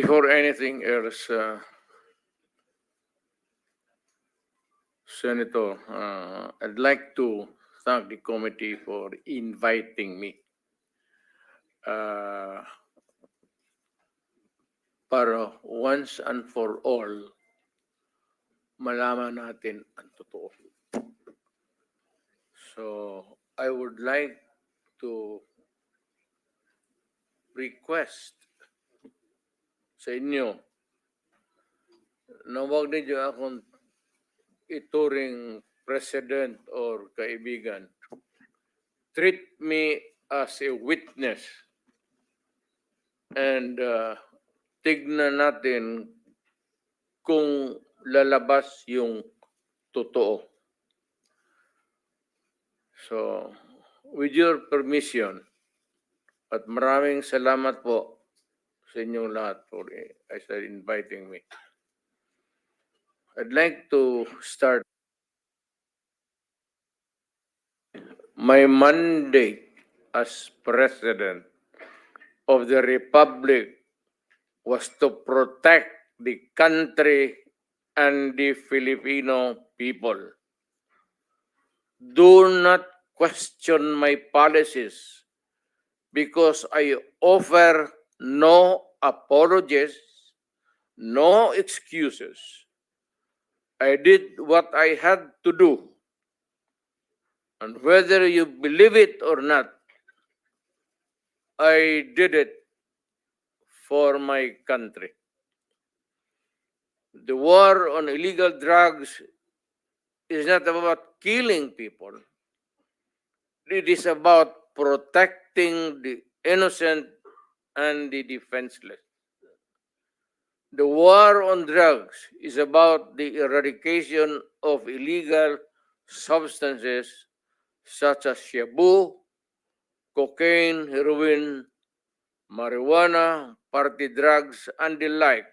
Before anything else, Senator, I'd like to thank the committee for inviting me. Para once and for all, malaman natin ang totoo. So, I would like to request sa inyo na huwag ninyo akong ituring president or kaibigan. Treat me as a witness and tignan natin kung lalabas yung totoo. So, with your permission, at maraming salamat po sa inyong lahat for inviting me. I'd like to start. My mandate as President of the Republic was to protect the country and the Filipino people. Do not question my policies because I offer no apologies, no excuses. I did what I had to do. And whether you believe it or not, I did it for my country. The war on illegal drugs is not about killing people. It is about protecting the innocent and the defenseless. The war on drugs is about the eradication of illegal substances such as shabu, cocaine, heroin, marijuana, party drugs, and the like,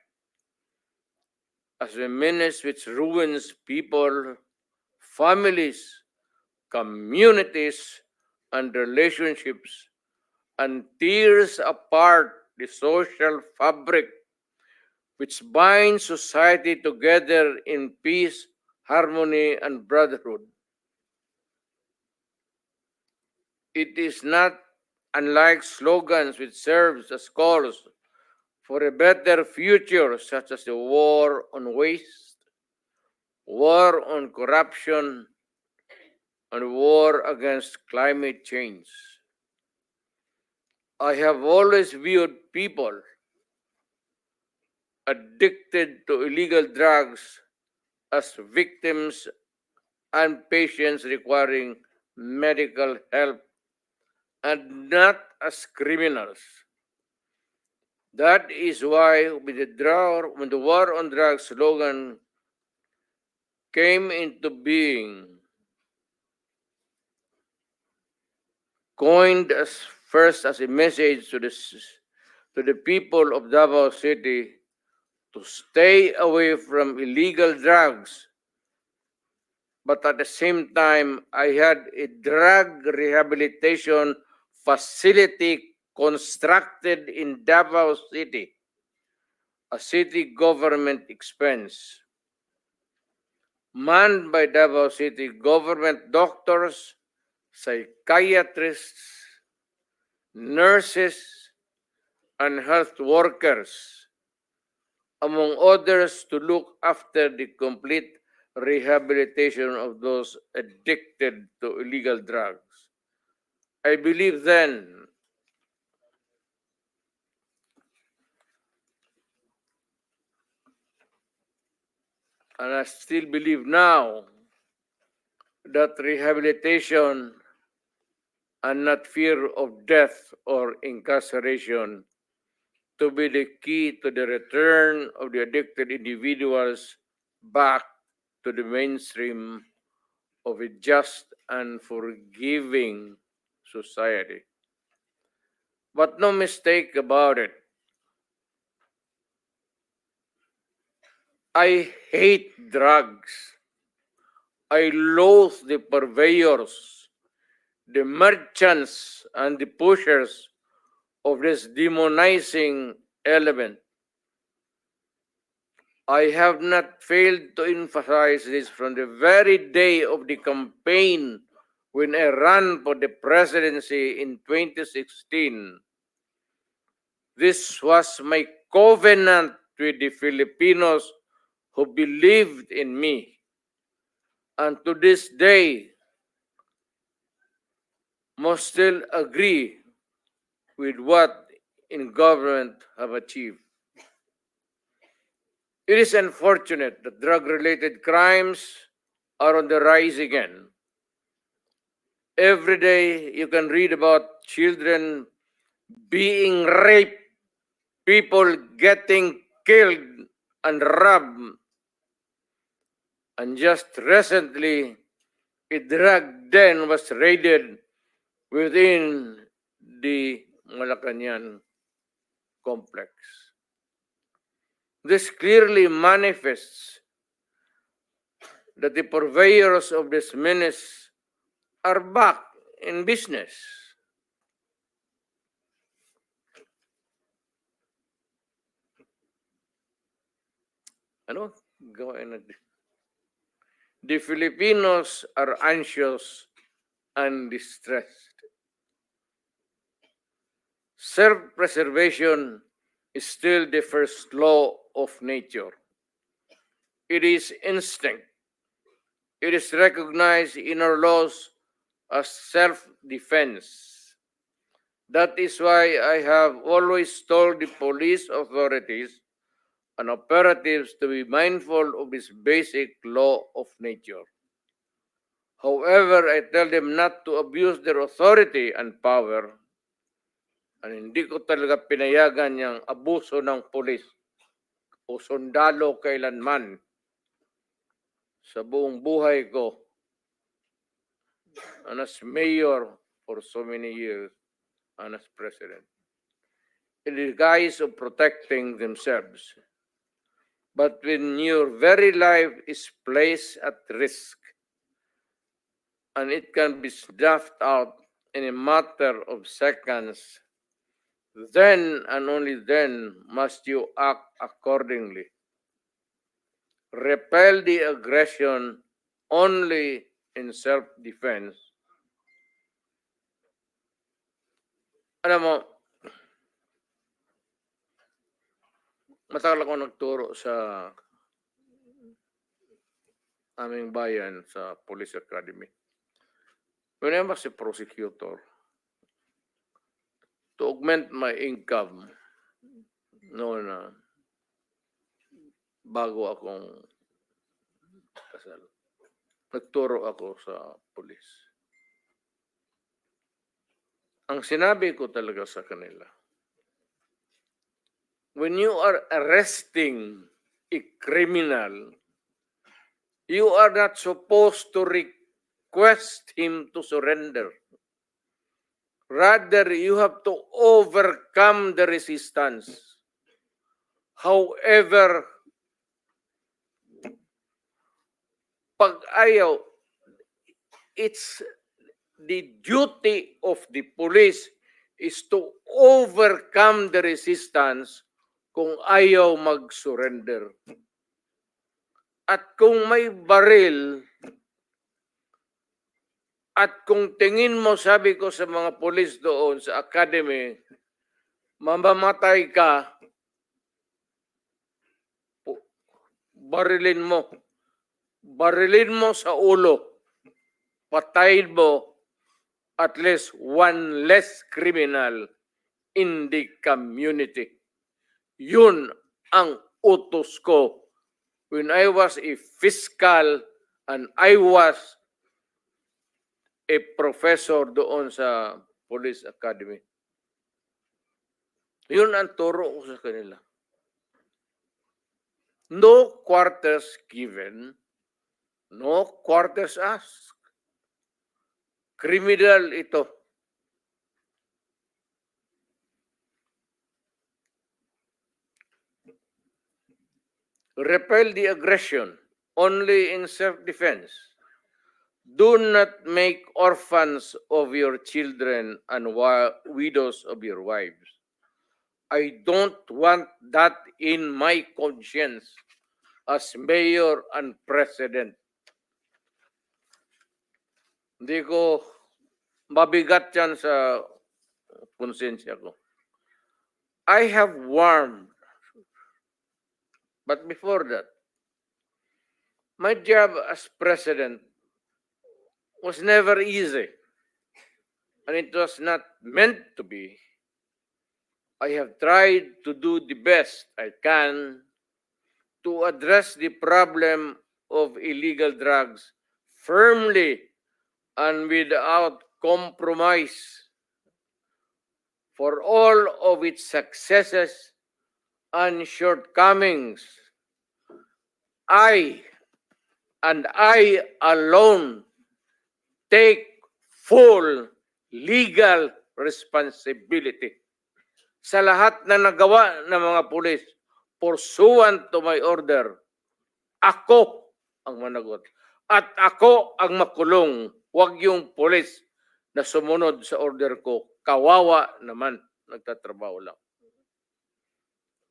as a menace which ruins people, families, communities, and relationships, and tears apart the social fabric which binds society together in peace, harmony, and brotherhood. It is not unlike slogans which serves as calls for a better future, such as the war on waste, war on corruption, and war against climate change. I have always viewed people addicted to illegal drugs as victims and patients requiring medical help and not as criminals. That is why when the war on drugs slogan came into being, coined as first as a message to the people of Davao City to stay away from illegal drugs. But at the same time, I had a drug rehabilitation facility constructed in Davao City, a city government expense, manned by Davao City government doctors, psychiatrists, nurses, and health workers, among others, to look after the complete rehabilitation of those addicted to illegal drugs. I believe then and I still believe now that rehabilitation and not fear of death or incarceration to be the key to the return of the addicted individuals back to the mainstream of a just and forgiving society. But no mistake about it, I hate drugs. I loathe the purveyors, the merchants, and the pushers of this demonizing element. I have not failed to emphasize this from the very day of the campaign when I ran for the presidency in 2016. This was my covenant with the Filipinos who believed in me. And to this day, must still agree with what in government have achieved. It is unfortunate that drug-related crimes are on the rise again. Every day you can read about children being raped, people getting killed and robbed. And just recently, a drug den was raided within the Malacanang complex. This clearly manifests that the purveyors of this menace are back in business. Ano? Gawain natin. The Filipinos are anxious and distressed. Self-preservation is still the first law of nature. It is instinct. It is recognized in our laws as self-defense. That is why I have always told the police authorities and operatives to be mindful of this basic law of nature. However, I tell them not to abuse their authority and power. And hindi ko talaga pinayagan yung abuso ng pulis o sundalo kailanman sa buong buhay ko and as mayor for so many years and as president. In the guise of protecting themselves. But when your very life is placed at risk and it can be snuffed out in a matter of seconds, then and only then must you act accordingly. Repel the aggression only in self-defense. Alam mo, matagal ako nagturo sa aming bayan sa Police Academy. When I was a prosecutor, to augment my income, noon na bago akong kasal, nagturo ako sa pulis. Ang sinabi ko talaga sa kanila, when you are arresting a criminal, you are not supposed to request him to surrender. Rather, you have to overcome the resistance. However, pag ayaw, it's the duty of the police is to overcome the resistance kung ayaw mag-surrender. At kung may baril, at kung tingin mo, sabi ko sa mga polis doon sa academy, mamamatay ka, barilin mo. Barilin mo sa ulo. Patayin mo at least one less criminal in the community. Yun ang utos ko when I was a fiscal and I was a professor doon sa Police Academy. Yun ang turo ko sa kanila. No quarters given, no quarters asked. Criminal ito. Repel the aggression only in self-defense. Do not make orphans of your children and widows of your wives. I don't want that in my conscience. as mayor and president. Hindi ko mabigat yan sa konsensya ko. I have warned, but before that, my job as president was never easy, and it was not meant to be. I have tried to do the best I can to address the problem of illegal drugs firmly and without compromise. For all of its successes and shortcomings, I and I alone take full legal responsibility sa lahat na nagawa ng mga pulis pursuant to my order. Ako ang managot. At ako ang makulong. Huwag yung pulis na sumunod sa order ko. Kawawa naman, nagtatrabaho lang.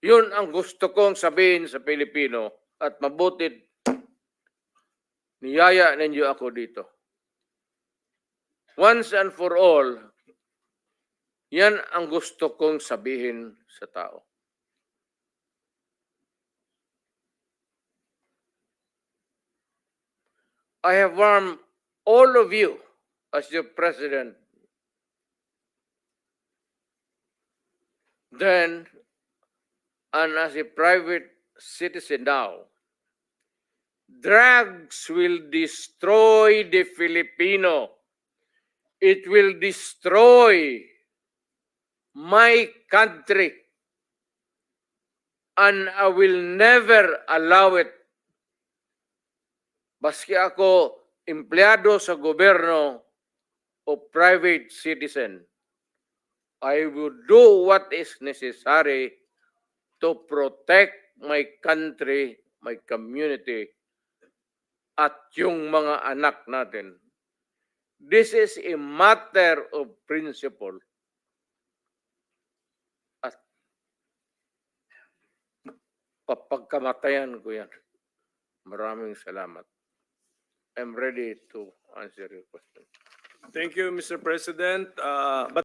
Yun ang gusto kong sabihin sa Pilipino at mabuti niyaya ninyo ako dito. Once and for all, yan ang gusto kong sabihin sa tao. I have warned all of you as your president then and as a private citizen now. Drugs will destroy the Filipino. It will destroy my country. And I will never allow it. Baski ako empleyado sa gobyerno o private citizen, I will do what is necessary to protect my country, my community, at yung mga anak natin. This is a matter of principle. At papagkamatayan ko yan. Maraming salamat. I'm ready to answer your question. Thank you, Mr. President.